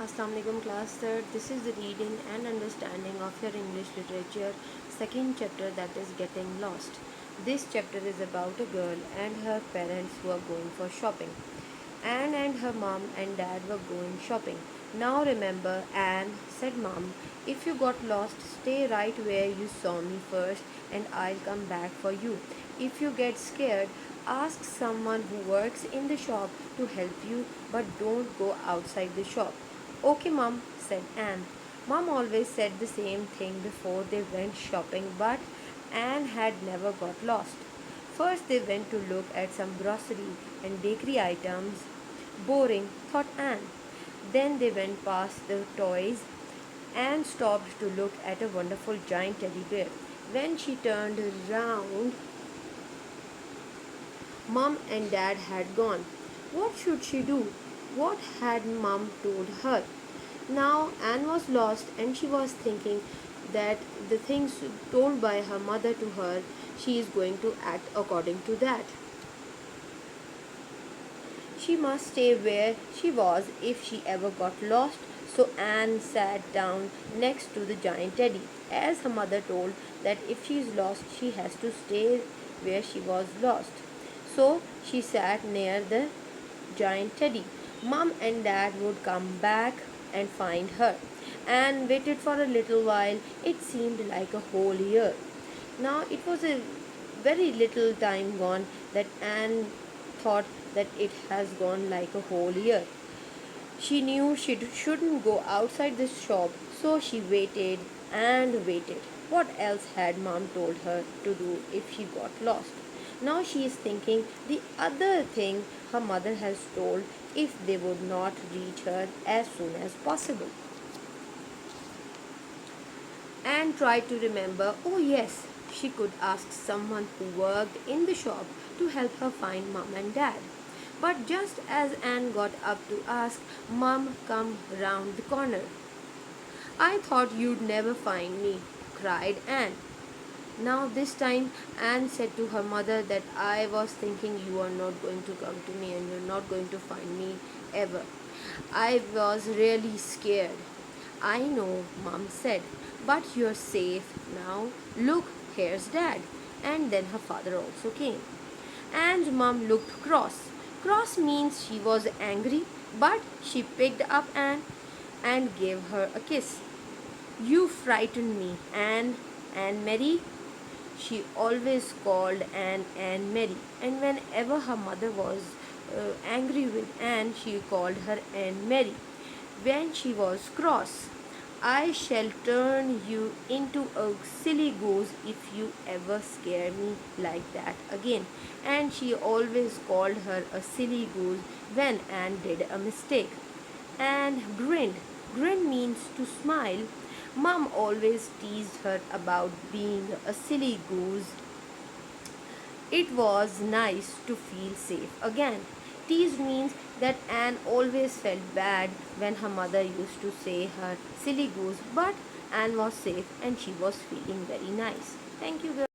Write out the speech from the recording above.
Assalamualaikum class third. This is the reading and understanding of your English literature second chapter, that is Getting Lost. This chapter is about a girl and her parents who are going for shopping. Anne and her mom and dad were going shopping. Now remember, Anne, said mom, if you got lost, stay right where you saw me first and I'll come back for you. If you get scared, ask someone who works in the shop to help you, but don't go outside the shop. Okay, mom, said Anne. Mom always said the same thing before they went shopping, but Anne had never got lost. First, they went to look at some grocery and bakery items. Boring, thought Anne. Then they went past the toys. Anne stopped to look at a wonderful giant teddy bear. When she turned round, Mom and Dad had gone. What should she do? What had Mom told her? Now Anne was lost and she was thinking that the things told by her mother to her, she is going to act according to that. She must stay where she was if she ever got lost. So Anne sat down next to the giant teddy, as her mother told that if she is lost, she has to stay where she was lost. So she sat near the giant teddy. Mom and Dad would come back and find her. Anne waited for a little while. It seemed like a whole year. Now it was a very little time gone that Anne thought that it has gone like a whole year. She knew she shouldn't go outside the shop, so she waited and waited. What else had Mom told her to do if she got lost? Now she is thinking the other thing her mother has told if they would not reach her as soon as possible. Anne tried to remember, oh yes, she could ask someone who worked in the shop to help her find Mom and Dad. But just as Anne got up to ask, Mom come round the corner. I thought you'd never find me, cried Anne. Now this time Anne said to her mother that I was thinking you are not going to come to me and you're not going to find me ever. I was really scared. I know, Mom said, but you're safe now. Look, here's Dad. And then her father also came. And Mom looked cross. Cross means she was angry, but she picked up Anne and gave her a kiss. You frightened me, Anne. Anne Mary. She always called Anne Mary, and whenever her mother was angry with Anne, she called her Anne Mary. When she was cross, I shall turn you into a silly goose if you ever scare me like that again. And she always called her a silly goose when Anne did a mistake. Anne grinned. Grin means to smile. Mom always teased her about being a silly goose. It was nice to feel safe again. Teased means that Anne always felt bad when her mother used to say her silly goose, but Anne was safe and she was feeling very nice. Thank you, girls.